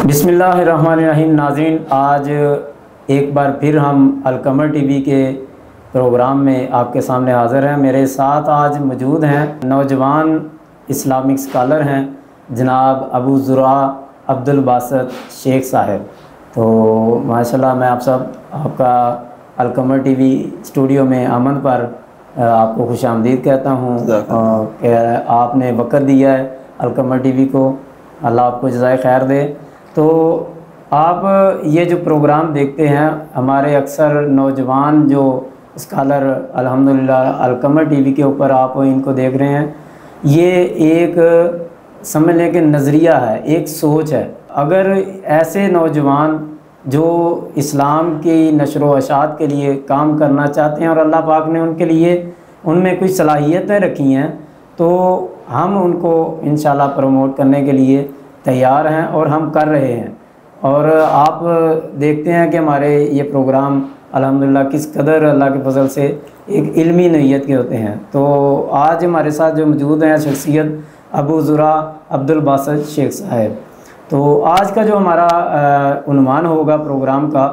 बिस्मिल्लाहिर्रहमानिर्रहीम। नाज़रीन, आज एक बार फिर हम अलकमर टीवी के प्रोग्राम में आपके सामने हाज़िर हैं। मेरे साथ आज मौजूद हैं नौजवान इस्लामिक स्कॉलर हैं जनाब अबू ज़ुरा अब्दुल बासित शेख साहब। तो माशाल्लाह मैं आपका अलकमर टीवी स्टूडियो में आमद पर आपको खुशामदीद कहता हूँ कि आपने वक़्त दिया है अलकमर टीवी को। अल्लाह आपको जज़ाए खैर दे। तो आप ये जो प्रोग्राम देखते हैं, हमारे अक्सर नौजवान जो स्कॉलर अल्हम्दुलिल्लाह अलकमर टीवी के ऊपर आप इनको देख रहे हैं, ये एक समझ लें कि नज़रिया है, एक सोच है। अगर ऐसे नौजवान जो इस्लाम की नशर व अशात के लिए काम करना चाहते हैं और अल्लाह पाक ने उनके लिए उनमें कुछ सलाहियतें रखी हैं, तो हम उनको इंशाल्लाह प्रमोट करने के लिए तैयार हैं और हम कर रहे हैं। और आप देखते हैं कि हमारे ये प्रोग्राम अल्हम्दुलिल्लाह किस कदर अल्लाह के फजल से एक इल्मी नैयत के होते हैं। तो आज हमारे साथ जो मौजूद हैं शख्सियत अबू ज़ुरा अब्दुल बासित शेख साहब। तो आज का जो हमारा उन्वान होगा प्रोग्राम का,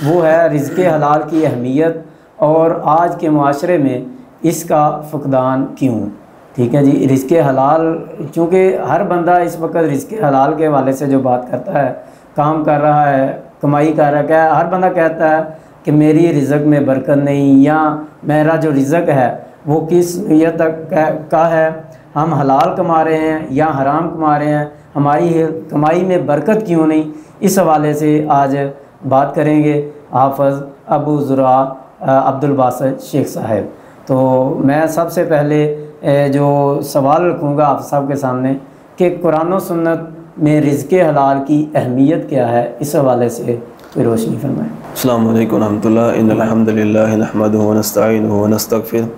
वो है रिज़्क़े हलाल की अहमियत और आज के मुआशरे में इसका फ़ुक़दान क्यों। ठीक है जी। रिज़्क़े हलाल, चूँकि हर बंदा इस वक्त रिज़्क़े हलाल के हवाले से जो बात करता है, काम कर रहा है, कमाई कर रहा है, क्या हर बंदा कहता है कि मेरी रिज़्क़ में बरकत नहीं, या मेरा जो रिज़्क़ है वो किस नीयत का है, हम हलाल कमा रहे हैं या हराम कमा रहे हैं, हमारी कमाई में बरकत क्यों नहीं। इस हवाले से आज बात करेंगे हाफ़िज़ अबू ज़ुरा अब्दुल बासित शेख साहब। तो मैं सबसे पहले जो सवाल रखूँगा आप सब के सामने कि कुरान और सुन्नत में रिज़्क़े हलाल की अहमियत क्या है, इस हवाले से कोई रोशनी फरमाएँ। अस्सलामु अलैकुम रहमतुल्लाह। इन्नल हम्दुलिल्लाह नहमदुहु व नस्तईनुहु व नस्तगफिर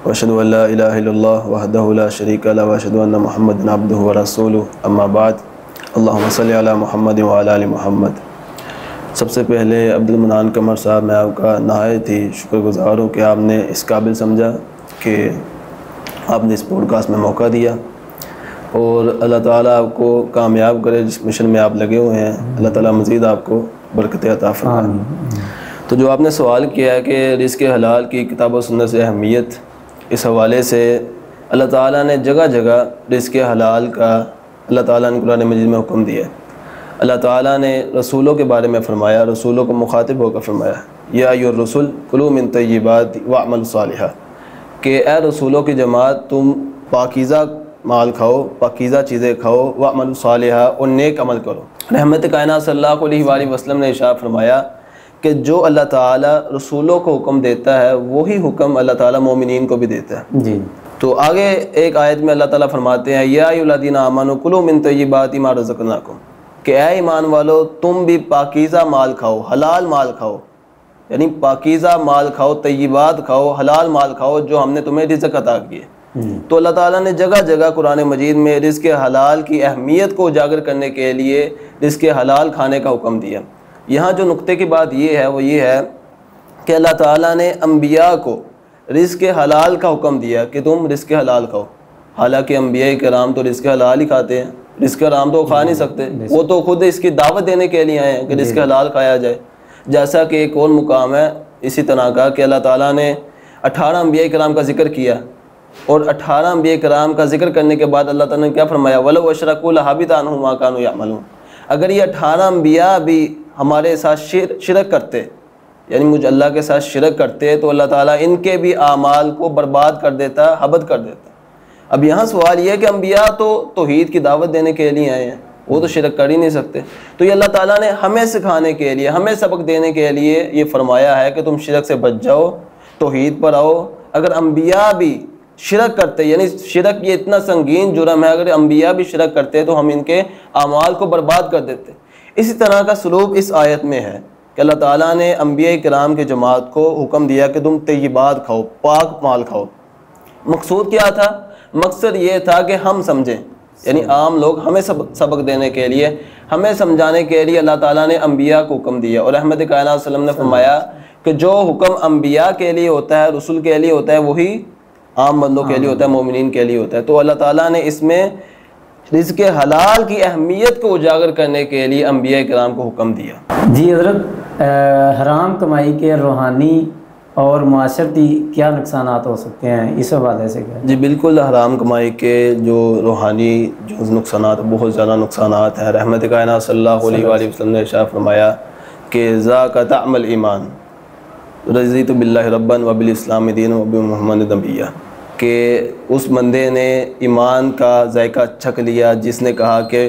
व अशहदु अल्ला इलाहा इल्लल्लाह वहदहु ला शरीका लहु व अशहदु अन्ना मुहम्मदन अब्दुहु व रसूलुहु। अम्मा बाद, अल्लाहुम्मा सल्लि अला मुहम्मद व अला आलि मुहम्मद। सबसे पहले अब्दुल मनान कमर साहब, मैं आपका नहायत ही शुक्रगुज़ार हूँ कि आपने इस काबिल समझा कि आपने इस पॉडकास्ट में मौका दिया, और अल्लाह ताला आपको कामयाब करे जिस मिशन में आप लगे हुए हैं। अल्लाह ताला मज़ीद आपको बरकतें अता फरमाए। तो जो आपने सवाल किया है कि रिज़्क़े हलाल की किताब और सुन्नत से अहमियत, इस हवाले से अल्लाह ताला ने जगह जगह रिज़्क़े हलाल का अल्लाह ताला ने कुरान मजीद में हुक्म दिया है। अल्लाह ताला ने रसूलों के बारे में फ़रमाया, रसूलों को मुखातिब होकर फ़रमाया, या अय्युहर रसूल कुलू मिन तय्यिबाति वअमलू सालिहा, कि ए रसूलों की जमात, तुम पाकीज़ा माल खाओ, पाकीज़ा चीज़ें खाओ, वअमलू सालिहा, और नेक अमल करो। रहमत कायनात सल्लल्लाहु अलैहि वसल्लम ने इरशाद फरमाया कि जो अल्लाह ताला रसूलों को हुक्म देता है वही हुक्म अल्लाह ताला मोमिनीन को भी देता है जी। तो आगे एक आयत में अल्लाह ताला फरमाते हैं, या अय्युहल्लज़ीना आमनू कुलू मिन तय्यिबाति मा रज़क़नाकुम, कि ए ईमान वालो तुम भी पाकीज़ा माल खाओ, हलाल माल खाओ, यानी पाकीज़ा माल खाओ, तय्यिबात खाओ, हलाल माल खाओ जो हमने तुम्हें रिज़्क़ अता की है। तो अल्लाह ताला ने जगह जगह कुरान मजीद में रिज़्क़े हलाल की अहमियत को उजागर करने के लिए रिज़्क़े हलाल खाने का हुक्म दिया। यहाँ जो नुक्ते की बात ये है वो ये है कि अल्लाह ताला ने अम्बिया को रिज़्क़े हलाल का हुक्म दिया कि तुम रिज़्क़े हलाल खाओ। हालांकि अम्बिया कराम तो रिज़्क़े हलाल ही खाते हैं, रिज़्क़े हराम तो खा नहीं सकते। वो तो खुद इसकी दावत देने के लिए आए हैं कि रिज़्क़े हलाल खाया जाए। जैसा कि एक और मुकाम है इसी तरह का कि अल्लाह ताला ने 18 अम्बिया कराम का जिक्र किया, और 18 अम्बिया कराम का जिक्र करने के बाद अल्लाह ताला ने क्या फरमाया, वलो अशरकू लहबिता अन्हुम मा कानू यअमलून। अगर ये 18 अम्बिया भी हमारे साथ शिरक करते, यानी मुझे अल्लाह के साथ शिरक करते, तो अल्लाह ताला इनके भी आमाल को बर्बाद कर देता, हबद कर देता। अब यहाँ सवाल ये है कि अम्बिया तो तौहीद की दावत देने के लिए आए हैं, वो तो शिरक कर ही नहीं सकते। तो ये अल्लाह ताला ने हमें सिखाने के लिए, हमें सबक देने के लिए ये फरमाया है कि तुम शिरक से बच जाओ, तौहीद पर आओ। अगर अम्बिया भी शिरक करते, यानी शिरक ये इतना संगीन जुर्म है, अगर अम्बिया भी शिरक करते तो हम इनके आमाल को बर्बाद कर देते। इसी तरह का सलूक इस आयत में है कि अल्लाह ताला ने अम्बिया कराम की जमात को हुक्म दिया कि तुम तय्यिबात खाओ, पाक माल खाओ। मकसूद क्या था? मकसद ये था कि हम समझें, यानी आम लोग, हमें सबक देने के लिए, हमें समझाने के लिए अल्लाह ताला ने अम्बिया को हुक्म दिया। और रहमत कायनात सल्लल्लाहु अलैहि वसल्लम ने फरमाया कि जो हुक्म अम्बिया के लिए होता है, रसूल के लिए होता है, वही आम बंदों के लिए होता है, मोमिनीन के लिए होता है। तो अल्लाह ताला ने इसमें रिज़्क़ हलाल की अहमियत को उजागर करने के लिए अंबिया किराम को हुक्म दिया। जी हज़रत, हराम कमाई के रूहानी और माशरती क्या नुकसानात हो सकते हैं, इस हवाले से क्या? जी बिल्कुल, हराम कमाई के जो रूहानी जो नुकसानात, बहुत ज़्यादा नुकसानात हैं। रहमत कायनात सल्लल्लाहु अलैहि वसल्लम ने इरशाद फरमाया कि ज़ाका तअमल ईमान रज़ीतु बिल्लाहि रब्बन व बिल इस्लाम दीन व बि मुहम्मद नबिय्या, कि उस बंदे ने ईमान का जायका चख लिया जिसने कहा कि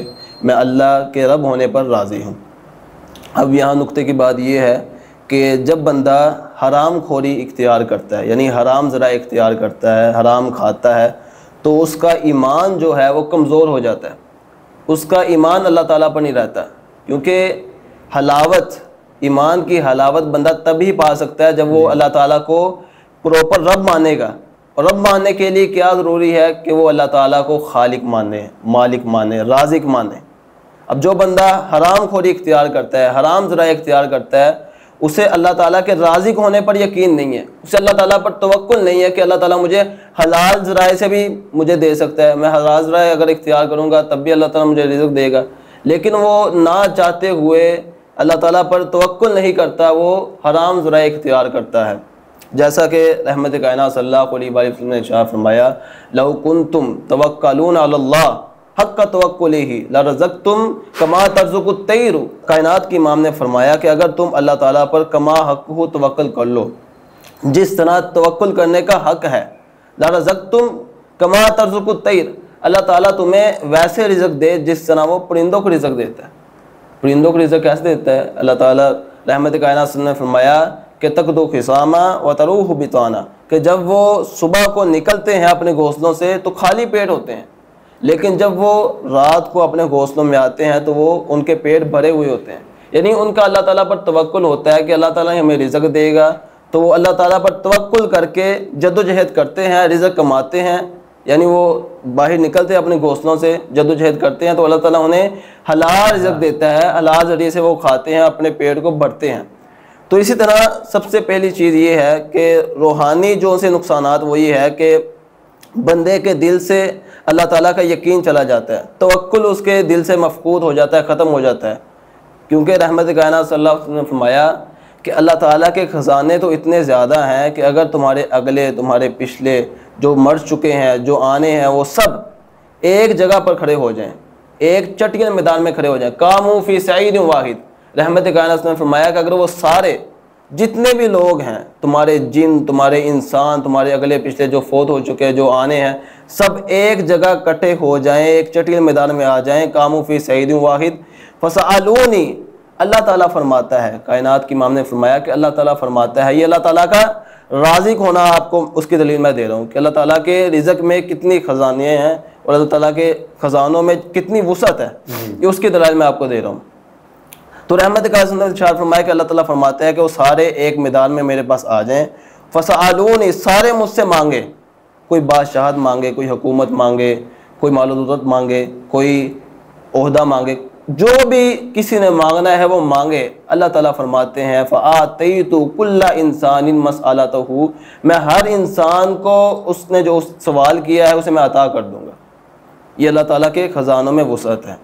मैं अल्लाह के रब होने पर राज़ी हूँ। अब यहाँ नुक्ते की बात यह है कि जब बंदा हराम खोरी इख्तियार करता है, यानी हराम ज़रा इख्तियार करता है, हराम खाता है, तो उसका ईमान जो है वो कमज़ोर हो जाता है। उसका ईमान अल्लाह ताला पर नहीं रहता, क्योंकि हलावत, ईमान की हलावत बंदा तभी पा सकता है जब वो अल्लाह ताला को प्रॉपर रब मानेगा। और रब मानने के लिए क्या ज़रूरी है कि वो अल्लाह ताला को खालिक माने, मालिक माने, राज़िक माने। अब जो बंदा हराम खोरी इख्तियार करता है, हराम ज़रा इख्तियार करता है, उसे अल्लाह ताला के राज़िक होने पर यकीन नहीं है, उसे अल्लाह ताला पर तवक्कुल नहीं है कि अल्लाह ताला मुझे हलाल ज़राए से भी मुझे दे सकता है। मैं हलाल ज़राए अगर इख्तियार करूँगा तब भी अल्लाह ताला मुझे रिज़्क़ देगा, लेकिन वो ना चाहते हुए अल्लाह ताला पर तवक्कुल नहीं करता, वो हराम ज़राए इख्तियार करता है। जैसा कि रहमत कायनात सल्लल्लाहु अलैहि वसल्लम ने इरशाद फरमाया, लौ कुंतुम तवक्कलूना अलल्लाह हक़्क़ तवक्कुलिही लरज़क़्तुम कमा तर्ज़ुक़ुत तैरु। कायनात के इमाम ने फरमाया कि अगर तुम अल्लाह ताला पर कमा हक़्क़हु तवक्कुल कर लो, जिस तरह तवक्कुल करने का हक़ है, लरज़क़्तुम कमा तर्ज़ुक़ुत तैर, अल्लाह ताला तुम्हें वैसे रिज़्क़ दे जिस तरह वो परिंदों को रिज़्क़ देता है। परिंदों को रिज़्क़ कैसे देता है अल्लाह ताला? रहमत कायनात ने फरमाया कि तक़दु ख़िसामा व तरूह बिताना, कि जब वो सुबह को निकलते हैं अपने घोंसलों से तो खाली पेट होते हैं, लेकिन जब वो रात को अपने घोंसलों में आते हैं तो वो उनके पेट भरे हुए होते हैं। यानी उनका अल्लाह ताला पर तवक्कुल होता है कि अल्लाह ताला हमें रिज़्क़ देगा, तो वो अल्लाह ताला पर तवक्कुल करके जद्दोजहद करते हैं, रिज़्क़ कमाते हैं। यानी वो बाहर निकलते हैं अपने घोंसलों से, जद्दोजहद करते हैं, तो अल्लाह ताला उन्हें हलाल रिज़्क़ देता है, हलाल ज़रिए से वो खाते हैं, अपने पेट को भरते हैं। तो इसी तरह सबसे पहली चीज़ ये है कि रूहानी जो से नुकसानात वो ये है कि बंदे के दिल से अल्लाह ताला का यकीन चला जाता है, तवक्कुल उसके दिल से मफकूद हो जाता है, ख़त्म हो जाता है। क्योंकि रहमत कायनात सल्लल्लाहु अलैहि वसल्लम ने फरमाया कि अल्लाह ताला के ख़जाने तो इतने ज़्यादा हैं कि अगर तुम्हारे अगले, तुम्हारे पिछले, जो मर चुके हैं, जो आने हैं, वो सब एक जगह पर खड़े हो जाएं, एक चटियल मैदान में खड़े हो जाएं, कामू फ़ी सईद वाहिद। रहमत कायनात ने फरमाया कि अगर वो सारे जितने भी लोग हैं, तुम्हारे जिन, तुम्हारे इंसान, तुम्हारे अगले पिछले जो फौत हो चुके हैं, जो आने हैं, सब एक जगह इकट्ठे हो जाएं, एक चटियल मैदान में आ जाएं, कामू फ़ी सईद वाहिद फसअलूनी। अल्लाह ताला फरमाता है, कायनात की इमाम ने फरमाया कि अल्लाह ताला फरमाता है, ये अल्लाह ताला का राज़िक होना आपको उसकी दलील मैं दे रहा हूँ कि अल्लाह ताला के रिज़्क़ में कितनी ख़जाने हैं और अल्लाह ताला के ख़जानों में कितनी वुसअत है, ये उसकी दलील मैं आपको दे रहा हूँ। तो रहमत कायनात ने इरशाद फरमाया कि अल्लाह ताला फरमाता है कि वो सारे एक मैदान में मेरे पास आ जाएँ, फसअलूनी, सारे मुझसे मांगे, कोई बादशाहत मांगे, कोई हुकूमत मांगे, कोई माल दौलत मांगे, कोई ओहदा मांगे, जो भी किसी ने मांगना है वो मांगे। अल्लाह ताला फरमाते हैं फ़आतैतु कुल्ला इंसानिन मसअलतहु, मैं हर इंसान को उसने जो सवाल किया है उसे मैं अता कर दूंगा। ये अल्लाह ताला के ख़जानों में वुसअत है।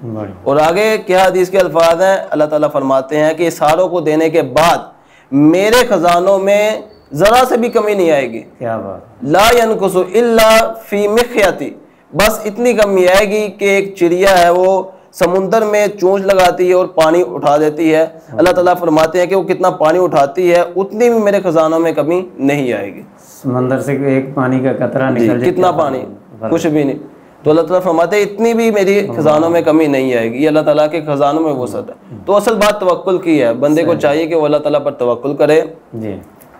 और आगे क्या हदीस के अल्फाज हैं, अल्लाह ताला फरमाते हैं कि सारों को देने के बाद मेरे ख़जानों में ज़रा से भी कमी नहीं आएगी। क्या बात, ला यनकुसु इल्ला फ़ी मिख्यती, बस इतनी कमी आएगी कि एक चिड़िया है वो समुंदर में चोंच लगाती है और पानी उठा देती है। अल्लाह ताला फरमाते हैं कि वो कितना पानी उठाती है उतनी भी मेरे खजानों में कमी नहीं आएगी। समंदर से एक पानी का कतरा निकल जाए, कितना पानी, कुछ भी नहीं। तो अल्लाह ताला फरमाते हैं इतनी भी मेरी खजानों में कमी नहीं आएगी। ये अल्लाह ताला के खजानों में वसअत है। तो असल बात तवक्कुल की है, बंदे को चाहिए कि वो अल्लाह ताला पर तवक्कुल करे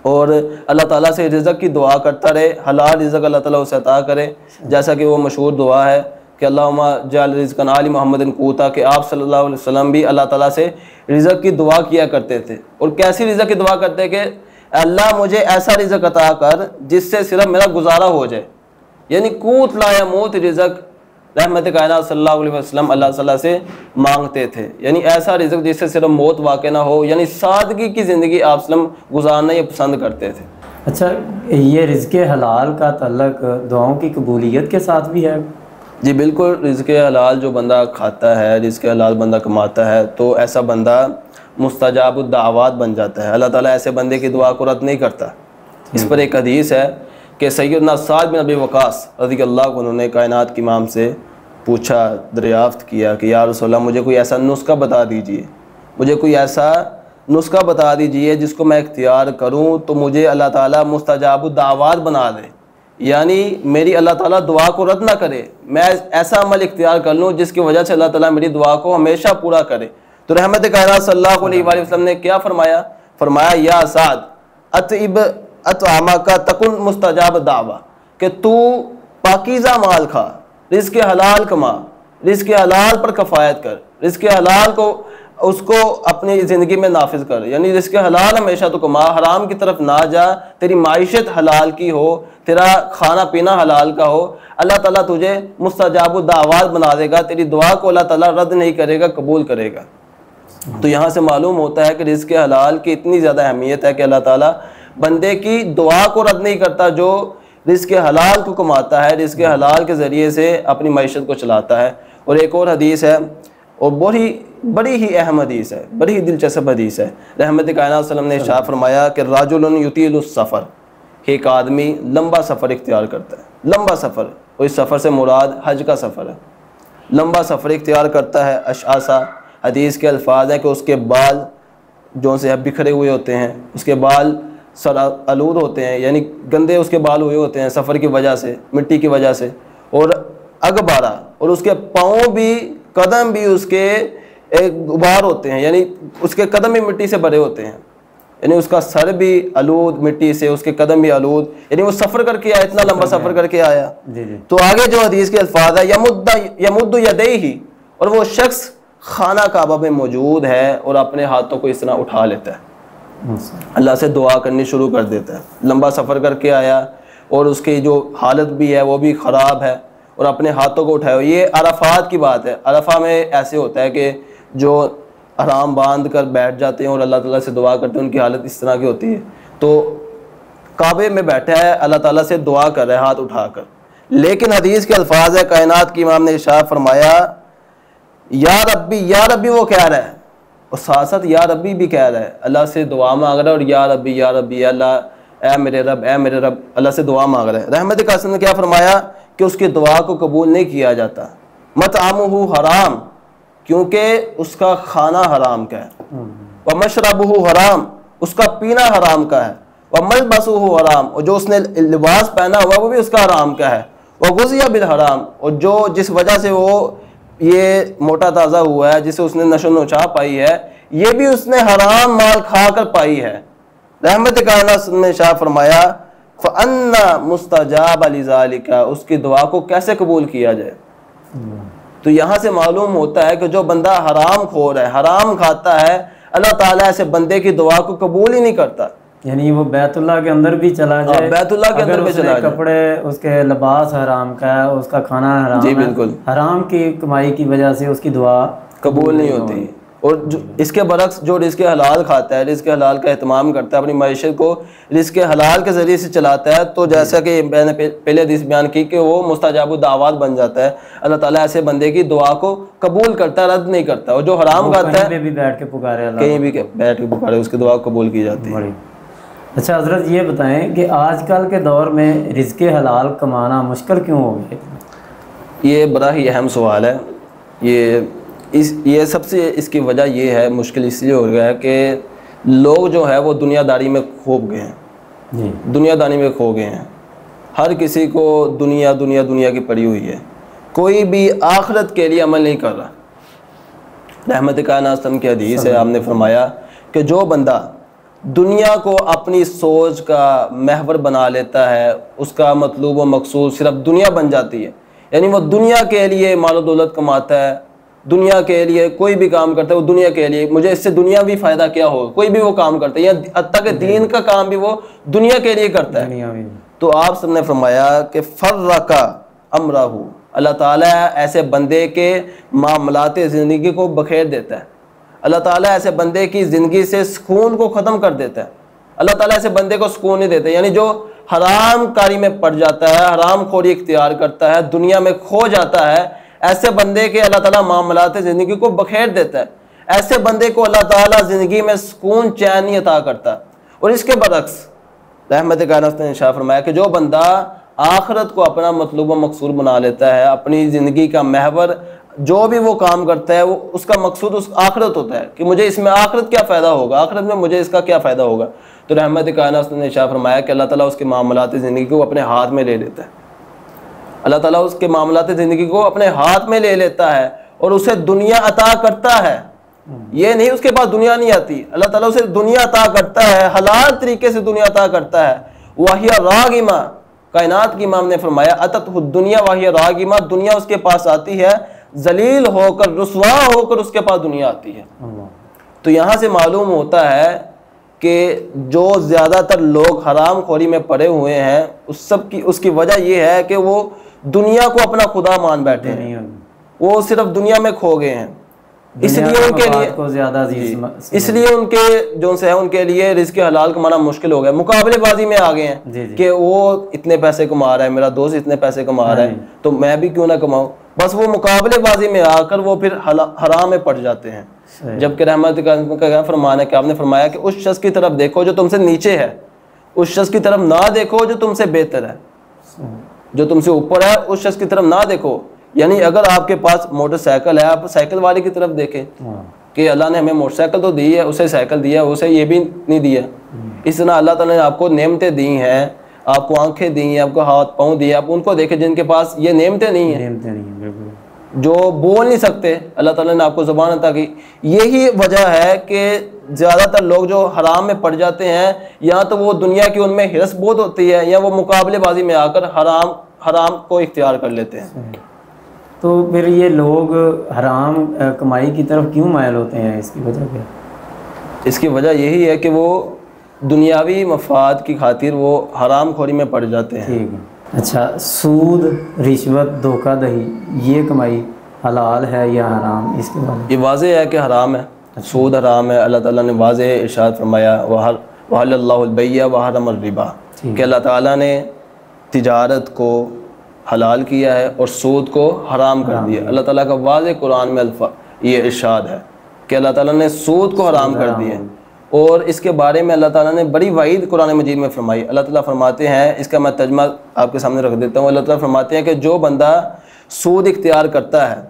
और अल्लाह ताला से रिज़्क़ की दुआ करता रहे, हलाल रिज़्क़ अल्लाह ताला उसे अता करे। जैसा कि वो मशहूर दुआ है कि अल्लाहुम्मा जअल रिज़्क़न आली मुहम्मदिन क़ूता, कि आप सल्लल्लाहु अलैहि वसल्लम भी अल्लाह ताला से रिज़्क़ की दुआ किया करते थे। और कैसी रिज़्क़ की दुआ करते कि अल्लाह मुझे ऐसा रिज़्क़ अता कर जिससे सिर्फ मेरा गुजारा हो जाए, यानी कूत ला यमूत रिज़्क़ रहमत कायनात सल्लल्लाहु अलैहि वसल्लम अल्लाह ताला से मांगते थे, यानी ऐसा रिज़्क़ जिससे सिर्फ मौत वाक़ ना हो, यानी सादगी की ज़िंदगी आप सल्लम गुजारना ये पसंद करते थे। अच्छा, ये रिज़्क़ हलाल का तल्लुक़ दुआओं की कबूलियत के साथ भी है? जी बिल्कुल, रिज़्क़ हलाल जो बंदा खाता है, रिज़्क़ हलाल बंदा कमाता है, तो ऐसा बंदा मुस्तजाबुद दावात बन जाता है। अल्लाह ताला ऐसे बंदे की दुआ को रद्द नहीं करता। इस पर एक हदीस है कि सैयदना साद बिन अबी वक़ास रज़ियल्लाहु अन्हु ने कायनात के इमाम से पूछा, दरियाफ़्त किया कि या रसूलल्लाह मुझे कोई ऐसा नुस्खा बता दीजिए, मुझे कोई ऐसा नुस्खा बता दीजिए जिसको मैं इख्तियार करूँ तो मुझे अल्लाह ताला मुस्तजाबुद दावात बना दे, यानी मेरी अल्लाह ताला दुआ को रद्द ना करे, मैं ऐसा अमल इख्तियार कर लूँ जिसकी वजह से अल्लाह ताला मेरी दुआ को हमेशा पूरा करे। तो रहमत कायनात सल्लल्लाहु अलैहि वसल्लम ने क्या फरमाया? फरमाया या साद अतइब अतआमा का तकुन मुस्तजाब दावा, कि तू पाकीज़ा माल खा, रिज़्क़ हलाल कमा, रिज़्क़ हलाल पर कफ़ायत कर, रिज़्क़ हलाल को उसको अपनी ज़िंदगी में नाफिज कर, यानी रिज़्क़ हलाल हमेशा तो कमा, हराम की तरफ ना जा, तेरी माइशत हलाल की हो, तेरा खाना पीना हलाल का हो, अल्लाह ताला तुझे मुस्तजाबुद दावात बना देगा, तेरी दुआ को अल्लाह ताला रद्द नहीं करेगा, कबूल करेगा। तो यहाँ से मालूम होता है कि रिज़्क़ हलाल की इतनी ज़्यादा अहमियत है कि अल्लाह ताला बंदे की दुआ को रद्द नहीं करता, जो रिज़्क़ हलाल को कमाता है, रिज़्क़ हलाल के ज़रिए से अपनी मईशत को चलाता है। और एक और हदीस है, और बड़ी ही अहम हदीस है, बड़ी ही दिलचस्प हदीस है। रहमत कायनात सल्लल्लाहु अलैहि वसल्लम ने इरशाद फरमाया कि राजुलन युतीलुस सफ़र, एक आदमी लंबा सफ़र इख्तियार करता है, लंबा सफ़र, और इस सफ़र से मुराद हज का सफ़र है। लंबा सफ़र इख्तियार करता है, अशासा, हदीस के अल्फाज हैं कि उसके बाल जो से बिखरे हुए होते हैं, उसके बाल सर आलूद होते हैं, यानी गंदे उसके बाल हुए होते हैं सफ़र की वजह से, मिट्टी की वजह से, और अगबारा, और उसके पाँव भी, कदम भी उसके एक गुबार होते हैं, यानी उसके कदम भी मिट्टी से भरे होते हैं, यानी उसका सर भी आलूद मिट्टी से, उसके कदम भी आलूद, यानी वो सफ़र करके आया, इतना लंबा सफ़र करके आया। तो आगे जो हदीस के अल्फाज है, यमुद्दु यदैहि, और वो शख्स खाना काबा में मौजूद है और अपने हाथों को इस तरह उठा लेता है, अल्लाह से दुआ करनी शुरू कर देता है। लंबा सफ़र करके आया और उसकी जो हालत भी है वो भी ख़राब है, और अपने हाथों को उठाया। ये अरफात की बात है। अरफा में ऐसे होता है कि जो आराम बांध कर बैठ जाते हैं और अल्लाह ताला से दुआ करते हैं, उनकी हालत इस तरह की होती है। तो काबे में बैठा है, अल्लाह ताला से दुआ कर रहा है हाथ उठाकर, लेकिन हदीस के अल्फाज है, कायनात के इमाम ने इरशाद फरमाया या रब्बी वो कह रहा है, और साथ साथ या रब्बी भी कह रहा है, अल्लाह से दुआ मांग रहा है, और या रब्बी अल्लाह, ए मेरे रब, अल्लाह से दुआ मांग रहा है। रहमत कासिम ने क्या फरमाया कि उसकी दुआ को कबूल नहीं किया जाता। मतआमुहु हराम, क्योंकि उसका खाना हराम का है, व मशरबुहु हराम, उसका पीना हराम का है, व मलबसुहु हराम, और जो उसने लिबास पहना हुआ वो भी उसका हराम का है, व गुज़िया बिल हराम, और जो जिस वजह से वो ये मोटा ताज़ा हुआ है, जिसे उसने नशो नुशा पाई है, ये भी उसने हराम माल खा कर पाई है। रहमत कायनात ने शाह फरमाया फ़अन्ना मुस्तजाब लिज़ालिका, उसकी दुआ को कैसे कबूल किया जाए। तो यहाँ से मालूम होता है कि जो बंदा हराम खोर है, हराम खाता है, अल्लाह ताला ऐसे बंदे की दुआ को कबूल ही नहीं करता। यानी वो बैतुल्लाह के अंदर भी चला जाए, बैतुल्लाह के अंदर भी चला जाए, कपड़े उसके लिबास हराम का है, उसका खाना हराम जी है, बिल्कुल हराम की कमाई की वजह से उसकी दुआ कबूल नहीं होती। और जो इसके बरक्स जो रिज़्क़ हलाल खाता है, रिज़्क़ हलाल का एहतमाम करता है, अपनी मईशत को रिज़्क़ हलाल के ज़रिए से चलाता है, तो जैसा कि मैंने पहले हदीस बयान की कि वो मुस्तजाबुद दावात बन जाता है। अल्लाह ताला ऐसे बंदे की दुआ को कबूल करता है, रद्द नहीं करता। और जो हराम खाता है, कहीं भी बैठ के पुकारे, कहीं भी बैठ के पुकारे, उसकी दुआ कबूल की जाती है। अच्छा हज़रत, ये बताएं कि आजकल के दौर में रिज़्क़ हलाल कमाना मुश्किल क्यों हो गया? ये बड़ा ही अहम सवाल है। ये सबसे इसकी वजह ये है, मुश्किल इसलिए हो गया है कि लोग जो है वो दुनियादारी में खो गए हैं, दुनियादारी में खो गए हैं। हर किसी को दुनिया की पड़ी हुई है, कोई भी आखिरत के लिए अमल नहीं कर रहा। रहमत कायनात की हदीस है, आपने फरमाया कि जो बंदा दुनिया को अपनी सोच का महवर बना लेता है, उसका मतलूब व मकसूद सिर्फ दुनिया बन जाती है, यानी वो दुनिया के लिए मालो दौलत कमाता है, दुनिया के लिए कोई भी काम करता है, वो दुनिया के लिए, मुझे इससे दुनियावी फ़ायदा क्या हो, कोई भी वो काम करता है, या हत्ता के दीन का काम भी वो दुनिया के लिए करता है। तो आप सबने फरमाया कि फर्रका अमरहू, अल्लाह ताला ऐसे बंदे के मामलाते ज़िंदगी को बखेर देता है, अल्लाह ताला ऐसे बंदे की ज़िंदगी से सुकून को ख़त्म कर देता है। अल्लाह ताला ऐसे बंदे को सुकून नहीं देता, यानी जो हराम कारी में पड़ जाता है, हराम खोरी इख्तियार करता है, दुनिया में खो जाता है, ऐसे बंदे के अल्लाह ताला मामलात ज़िंदगी को बखेर देता है। ऐसे बंदे को अल्लाह ताला ज़िंदगी में सुकून चैन नहीं अता करता। और इसके बरक्स रहमत कायनात ने इरशाद फरमाया कि जो बंदा आखिरत को अपना मतलूब व मकसूद बना लेता है, अपनी ज़िंदगी का महवर जो भी वो काम करता है वो उसका मकसूद उस आखिरत होता है कि मुझे इसमें आखिरत क्या फ़ायदा होगा, आखिरत में मुझे इसका क्या फ़ायदा होगा। तो रहमत कायनात ने इरशाद फरमाया कि अल्लाह ताला उसके मामलात ज़िंदगी को अपने हाथ में ले लेता है। अल्लाह ताला उसके मामलात ज़िंदगी को अपने हाथ में ले लेता है और उसे दुनिया अता करता है। ये नहीं उसके पास दुनिया नहीं आती, अल्लाह ताला उसे दुनिया अता करता है, हलाल तरीके से दुनिया अता करता है। वाहिया रागिमा, कायनात की इमाम ने फरमाया अतत दुनिया वाहिया रागिमा, दुनिया उसके पास आती है, जलील होकर रुसवा होकर उसके पास दुनिया आती है। तो यहाँ से मालूम होता है कि जो ज़्यादातर लोग हराम खोरी में पड़े हुए हैं उस सब की उसकी वजह यह है कि वो दुनिया को अपना खुदा मान बैठे हैं, वो सिर्फ दुनिया में खो गए हैं। इसलिए उनके लिए को ज़्यादा इसलिए उनके जो से है उनके लिए रिज़्क़ हलाल कमाना मुश्किल हो गया, मुकाबलेबाजी में आ गए हैं कि वो इतने पैसे कमा रहा है, मेरा दोस्त इतने पैसे कमा रहा है तो मैं भी क्यों ना कमाऊं। बस वो मुकाबलेबाजी में आकर वो फिर हराम में पड़ जाते हैं। जबकि रहमत का क्या फरमान है कि आपने फरमाया कि उस शख्स की तरफ देखो जो तुमसे नीचे है, उस शख्स की तरफ ना देखो जो तुमसे बेहतर है, जो तुमसे ऊपर है उस शख्स की तरफ ना देखो। यानी अगर आपके पास मोटरसाइकिल है आप साइकिल वाले की तरफ देखें कि अल्लाह ने हमें मोटरसाइकिल तो दी है, उसे साइकिल दिया है, उसे ये भी नहीं दिया। इस तरह अल्लाह ताला ने आपको नेमतें दी हैं, आपको आंखें दी हैं, आपको हाथ पाँव दिए, आप उनको देखें जिनके पास ये नेमतें नहीं हैं, जो बोल नहीं सकते, अल्लाह ताला ने आपको ज़ुबान अता की। यही वजह है कि ज़्यादातर लोग जो हराम में पड़ जाते हैं, या तो वो दुनिया की उनमें हिरस बहुत होती है या वो मुकाबलेबाजी में आकर हराम को इख्तियार कर लेते हैं। तो फिर ये लोग हराम कमाई की तरफ क्यों मायल होते हैं, इसकी वजह क्या? इसकी वजह यही है कि वो दुनियावी मफाद की खातिर वो हराम खोरी में पड़ जाते हैं। ठीक है। अच्छा, सूद, रिश्वत, धोखाधड़ी, ये कमाई हलाल है या हराम, इसके बारे में? ये वाज़ेह है कि हराम है। सूद हराम है। अल्लाह ताला ने वाज़ेह इरशाद फरमाया वहल्लल्लाहुल बैअ व हर्रमर रिबा, कि अल्लाह ताला ने तिजारत को हलाल किया है और सूद को हराम कर दिया। अल्लाह ताला का वाज़ेह कुरान में ये इरशाद है कि अल्लाह ताला ने सूद को हराम कर दिया। और इसके बारे में अल्लाह ताला ने बड़ी वईद कुरान मजीद में फरमाई। अल्लाह ताला फरमाते हैं, इसका मैं तर्जुमा आपके सामने रख देता हूँ। अल्लाह ताला फरमाते हैं कि जो बंदा सूद इख्तियार करता है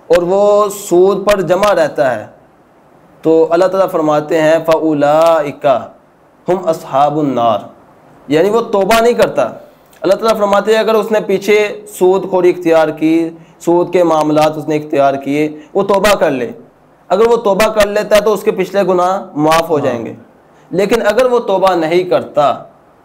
और वो सूद पर जमा रहता है तो अल्लाह ताला फरमाते हैं फ़उलाइका हुम अस्हाबुन नार, यानी वो तौबा नहीं करता। अल्लाह ताला फरमाते हैं अगर उसने पीछे सूद खोरी इख्तियार की, सूद के मामलात उसने इख्तियार किए, वो तौबा कर ले। अगर वो तौबा कर लेता है तो उसके पिछले गुनाह माफ़ हो जाएंगे। लेकिन अगर वो तौबा नहीं करता,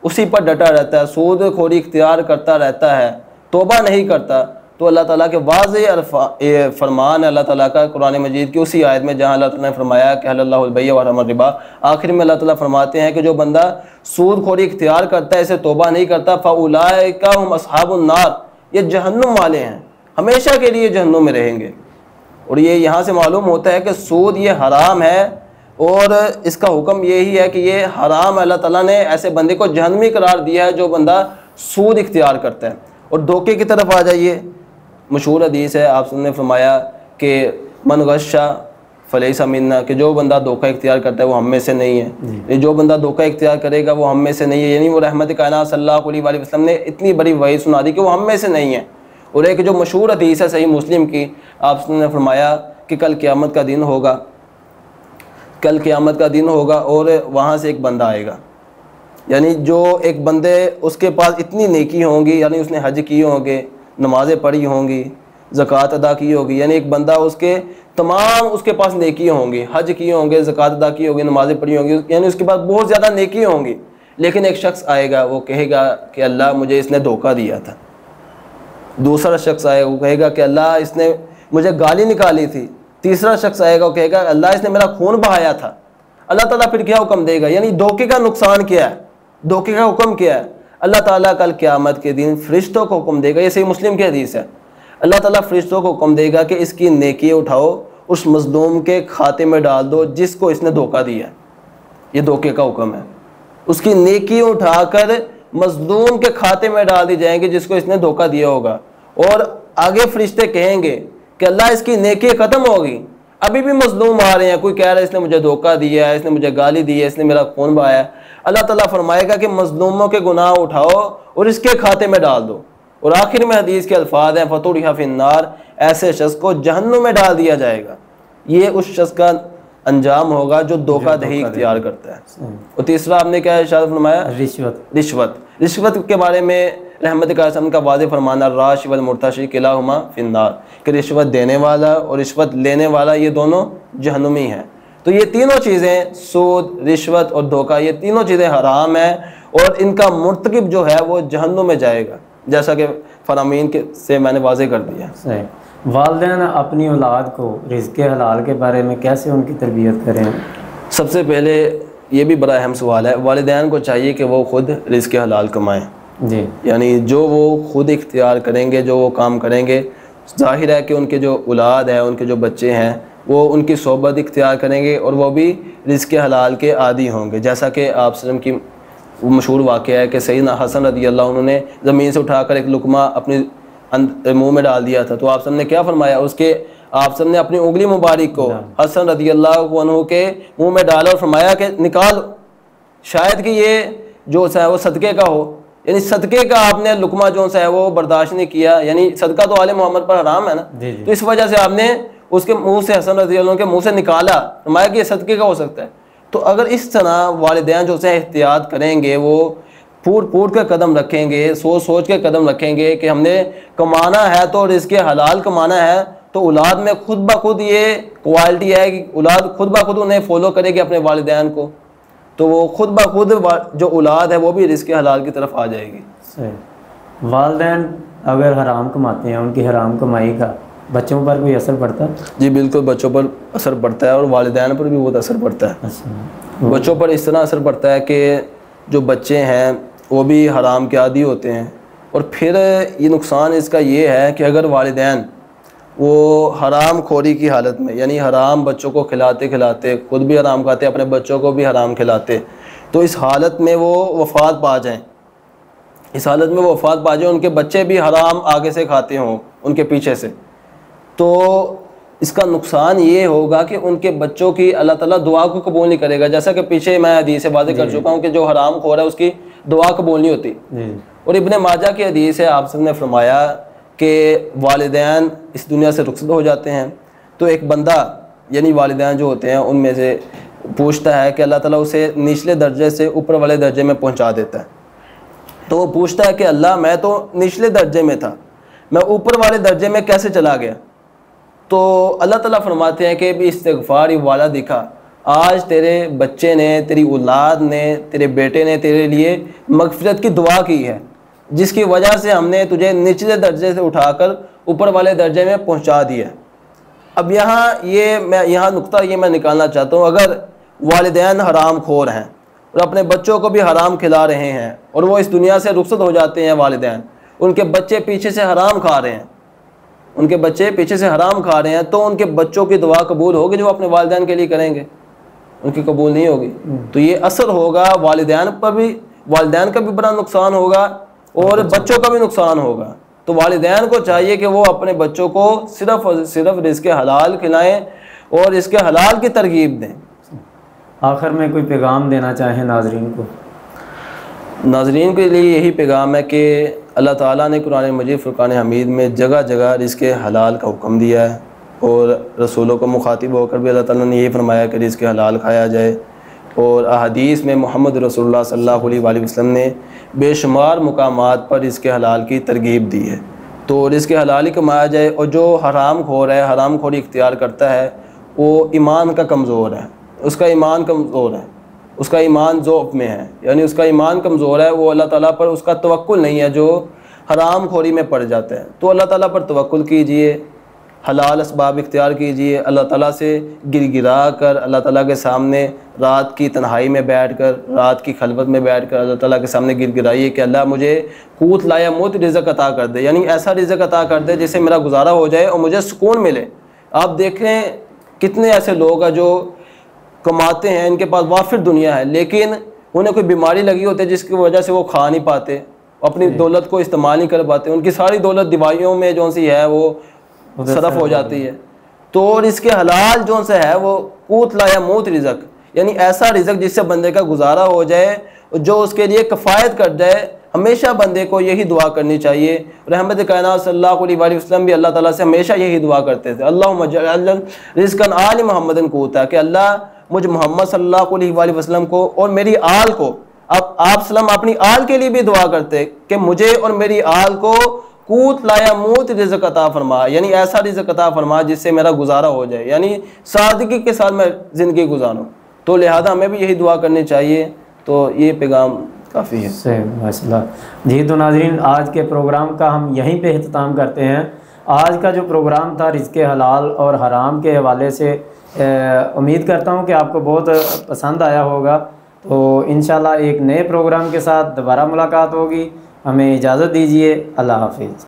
उसी पर डटा रहता है, सूद खोरी इख्तियार करता रहता है, तौबा नहीं करता, तो अल्लाह ताला के वाज़ेह फरमान है अल्लाह ताला का कुरान मजीद की उसी आयत में जहाँ अल्लाह ताला ने फरमाया कि हल्लल्लाहुल बैअ व हर्रमर रिबा, आखिर में अल्लाह ताला फरमाते हैं कि जो बंदा सूद खोरी इख्तियार करता है, इसे तौबा नहीं करता, फ़उलाइका हुम अस्हाबुन नार, ये जहन्नुम वाले हैं, हमेशा के लिए जहन्नुम में रहेंगे। और ये यहाँ से मालूम होता है कि सूद ये हराम है और इसका हुक्म यही है कि ये हराम, अल्लाह ताला ने ऐसे बंदे को जहन्नमी करार दिया है जो बंदा सूद इख्तियार करता है। और धोखे की तरफ आ जाइए, मशहूर हदीस है, आपने फरमाया कि मन गश्शा फलैसा मिन्ना, कि जो बंदा धोखा इख्तियार करता है वो हम में से नहीं है। जो बंदा धोखा इख्तियार करेगा वो हम में से नहीं है, यानी वो रहमत कायनात सल्लल्लाहु अलैहि वसल्लम ने इतनी बड़ी वही सुना दी कि वो हम में से नहीं है। और एक जो मशहूर हदीस है सही मुस्लिम की, आपने फरमाया कि कल क़यामत का दिन होगा, कल क़यामत का दिन होगा और वहाँ से एक बंदा आएगा, यानी जो एक बंदे उसके पास इतनी नेकी होंगी, यानी उसने हज किए होंगे, नमाज़ें पढ़ी होंगी, ज़कात अदा की होगी, यानी एक बंदा उसके तमाम उसके पास नेकी होंगी, हज किए होंगे, ज़कात अदा की होगी, नमाज़ें पढ़ी होंगी, यानी उसके पास बहुत ज़्यादा नेकी होंगी। लेकिन एक शख्स आएगा, वो कहेगा कि अल्लाह मुझे इसने धोखा दिया था। दूसरा शख्स आएगा, वो कहेगा कि अल्लाह इसने मुझे गाली निकाली थी। तीसरा शख्स आएगा, वो कहेगा अल्लाह इसने मेरा खून बहाया था। अल्लाह ताला फिर क्या हुक्म देगा, यानी धोखे का नुकसान क्या है, धोखे का हुक्म क्या है? अल्लाह ताला कल क़यामत के दिन फरिश्तों को हुक्म देगा, ये सही मुस्लिम की हदीस है, अल्लाह ताला फरिश्तों को हुक्म देगा कि इसकी नेकी उठाओ, उस मज़लूम के खाते में डाल दो जिसको इसने धोखा दिया। ये धोखे का हुक्म है। उसकी नेकी उठाकर मजलूम के खाते में डाल दी जाएंगी जिसको इसने धोखा दिया होगा। और आगे फरिश्ते कहेंगे कि अल्लाह इसकी नेकी खत्म होगी, अभी भी मजलूम आ रहे हैं, कोई कह रहा है इसने मुझे धोखा दिया है, इसने मुझे गाली दी है, इसने मेरा खून बहाया है। अल्लाह ताला फरमाएगा कि मजलूमों के गुनाह उठाओ और इसके खाते में डाल दो। और आखिर में हदीस के अल्फाज हैं फतुरिहा फिन्नार, ऐसे शख्स को जहन्नुम में डाल दिया जाएगा। ये उस शख्स का अंजाम होगा जो धोखाधड़ी इख्तियार करता है। और तीसरा आपने क्या इरशाद फरमाया? रिश्वत के बारे में रहमत का वाज़ेह फरमाना, राशि वल मुर्तशी किलाहुमा फिन्नार, कि रिश्वत देने वाला और रिश्वत लेने वाला ये दोनों जहन्नुमी हैं। तो ये तीनों चीज़ें, सूद, रिश्वत और धोखा, ये तीनों चीज़ें हराम हैं और इनका मुर्तकिब जो है वो जहन्नुम में जाएगा, जैसा कि फरामीन के से मैंने वाज़ेह कर दिया। वालिदैन अपनी औलाद को रिज़्क़ हलाल के बारे में कैसे उनकी तरबियत करें? सबसे पहले ये भी बड़ा अहम सवाल है। वालिदैन को चाहिए कि वो ख़ुद रिज़्क़ हलाल कमाएँ जी, यानी जो वो ख़ुद इख्तियार करेंगे, जो वो काम करेंगे, जाहिर है कि उनके जो औलाद है, उनके जो बच्चे हैं, वो उनकी सोहबत इख्तियार करेंगे और वो भी रिज़्क़ हलाल के आदी होंगे। जैसा कि आप सल्लम की मशहूर वाक़या है कि सैयदना हसन रज़ी अल्लाह उन्होंने ज़मीन से उठाकर एक लुकमा अपने मुँह में डाल दिया था, तो आप सब ने क्या फरमाया? उसके आप सब ने अपनी उंगली मुबारक को हसन रज़ी अल्लाह अन्हु के मुँह में डाला और फरमाया कि निकाल, शायद कि ये जो सा है वो सदक़े का हो। यानी सदक़े का आपने लुकमा जो सा है वो बर्दाश्त नहीं किया, यानी सदका तो आले मोहम्मद पर हराम है ना, तो इस वजह से आपने उसके मुंह से, हसन रज़ी अल्लाह के मुंह से निकाला, फरमाया कि ये सदक़े का हो सकता है। तो अगर इस तरह वालिदैन जो से एहतियात करेंगे, वो फूट के कदम रखेंगे, सोच के कदम रखेंगे कि हमने कमाना है तो रिज़्क़ हलाल कमाना है, तो औलाद में खुद ब खुद ये क्वालिटी है कि औलाद खुद ब खुद उन्हें फॉलो करेगी अपने वालिदैन को, तो वो खुद ब खुद जो औलाद है वो भी रिज़्क़ हलाल की तरफ आ जाएगी। सही। वालिदैन अगर हराम कमाते हैं, उनकी हराम कमाई का बच्चों पर कोई असर पड़ता है? जी बिल्कुल, बच्चों पर असर पड़ता है और वालिदैन पर भी बहुत असर पड़ता है। अच्छा। बच्चों पर इस तरह असर पड़ता है कि जो बच्चे हैं वो भी हराम के आदी होते हैं। और फिर ये नुकसान इसका ये है कि अगर वालिदैन वो हराम खोरी की हालत में, यानी हराम बच्चों को खिलाते खिलाते खुद भी हराम खाते, अपने बच्चों को भी हराम खिलाते, तो इस हालत में वो वफ़ात पा जाएं, इस हालत में वो वफ़ात पा जाएं, उनके बच्चे भी हराम आगे से खाते हों उनके पीछे से, तो इसका नुकसान ये होगा कि उनके बच्चों की अल्लाह ताला दुआ को कबूल नहीं करेगा। जैसा कि पीछे मैं हदीस से वाज़ेह कर चुका हूँ कि जो हराम खोर है उसकी दुआ कबूल नहीं होती। और इब्ने माजा की हदीस है, आप सब ने फरमाया कि वालिदैन इस दुनिया से रुखसत हो जाते हैं, तो एक बंदा यानी वालिदैन जो होते हैं उनमें से पूछता है कि अल्लाह ताला उसे निचले दर्जे से ऊपर वाले दर्जे में पहुँचा देता है। तो वो पूछता है कि अल्लाह, मैं तो निचले दर्जे में था, मैं ऊपर वाले दर्जे में कैसे चला गया? तो अल्लाह ताला फरमाते हैं कि भी इस्तिग़फ़ार वाला दिखा, आज तेरे बच्चे ने, तेरी औलाद ने, तेरे बेटे ने तेरे लिए मग़फ़िरत की दुआ की है, जिसकी वजह से हमने तुझे निचले दर्जे से उठाकर ऊपर वाले दर्जे में पहुंचा दिया। अब यहाँ नुक्ता ये मैं निकालना चाहता हूँ, अगर वालिदैन हराम खोर हैं और अपने बच्चों को भी हराम खिला रहे हैं और वो इस दुनिया से रुखसत हो जाते हैं वालिदैन, उनके बच्चे पीछे से हराम खा रहे हैं, उनके बच्चे पीछे से हराम खा रहे हैं, तो उनके बच्चों की दुआ कबूल होगी जो अपने वालिदैन के लिए करेंगे? उनकी कबूल नहीं होगी। तो ये असर होगा वालिदैन पर भी, वालिदैन का भी बड़ा नुकसान होगा और बच्चों का भी नुकसान होगा। तो वालिदैन को चाहिए कि वो अपने बच्चों को सिर्फ़ और सिर्फ रिज़्क़ हलाल खिलाएँ और रिज़्क़ हलाल की तरगीब दें। आखिर में कोई पैगाम देना चाहें नाज़रीन को? नाज़रीन के लिए यही पैगाम है कि अल्लाह ताला ने कुरान मजीद फ़ुरक़ान हमीद में जगह जगह रिज़्क़ हलाल का हुक्म दिया है और रसूलों को मुखातिब होकर भी अल्लाह ताला ने यही फरमाया कि रिज़्क़ हलाल खाया जाए। और अहादीस में मोहम्मद रसूलुल्लाह सल्लल्लाहु अलैहि वसल्लम ने बेशुमार मुकामात पर रिज़्क़ हलाल की तरगीब दी है। तो रिज़्क़ हलाल ही कमाया जाए। और जो हराम खोर है, हराम खोरी इख्तियार करता है, वो ईमान का कमज़ोर है, उसका ईमान कमज़ोर है, उसका ईमान ज़ौफ़ में है, यानी उसका ईमान कमज़ोर है, वो अल्लाह ताला पर उसका तवक्कुल नहीं है, जो हराम खोरी में पड़ जाता है। तो अल्लाह ताला पर तवक्कुल कीजिए, हलाल असबाब इख्तियार कीजिए, अल्लाह ताला से गिरा कर अल्लाह ताला के सामने रात की तन्हाई में बैठकर, रात की खलवत में बैठकर अल्लाह ताला के सामने गिराइए कि अल्लाह मुझे कूत लाया मुत रिज़्क़ अता कर दे, यानी ऐसा रिज़्क़ अता कर दे जिससे मेरा गुजारा हो जाए और मुझे सुकून मिले। आप देखें कितने ऐसे लोग हैं जो कमाते हैं, इनके पास वाफिर दुनिया है, लेकिन उन्हें कोई बीमारी लगी होती है जिसकी वजह से वो खा नहीं पाते, अपनी दौलत को इस्तेमाल नहीं कर पाते, उनकी सारी दौलत दवाइयों में जो सी है वो सरफ हो जाती है। तो और इसके हलाल जो से है वो कूत लाया मूत रिज़क, यानी ऐसा रिज़क जिससे बंदे का गुजारा हो जाए, जो उसके लिए कफ़ायत कर जाए। हमेशा बंदे को यही दुआ करनी चाहिए। रहमत कायनात सल्लल्लाहु अलैहि वसल्लम भी अल्लाह ताला से हमेशा यही दुआ करते थे, अल्लाहुम्मा जअल रिज़्क़न आल मुहम्मदन कूता, कि अल्लाह मुझ मोहम्मद सल्लल्लाहु अलैहि वसल्लम को और मेरी आल को, अब आप सल्लम अपनी आल के लिए भी दुआ करते कि मुझे और मेरी आल को कूत लाया मूत रिज़्क़ अता फरमा, यानी ऐसा रिज़्क़ अता फरमा जिससे मेरा गुजारा हो जाए, यानी सादगी के साथ मैं ज़िंदगी गुजारूँ। तो लिहाजा हमें भी यही दुआ करनी चाहिए। तो ये पैगाम काफ़ी है। सही माशाल्लाह जी। तो नाज़रीन, आज के प्रोग्राम का हम यहीं पे इख्तिताम करते हैं। आज का जो प्रोग्राम था रिज़्क़े हलाल और हराम के हवाले से, उम्मीद करता हूँ कि आपको बहुत पसंद आया होगा। तो इंशाल्लाह एक नए प्रोग्राम के साथ दोबारा मुलाकात होगी। हमें इजाज़त दीजिए। अल्लाह हाफ़िज़।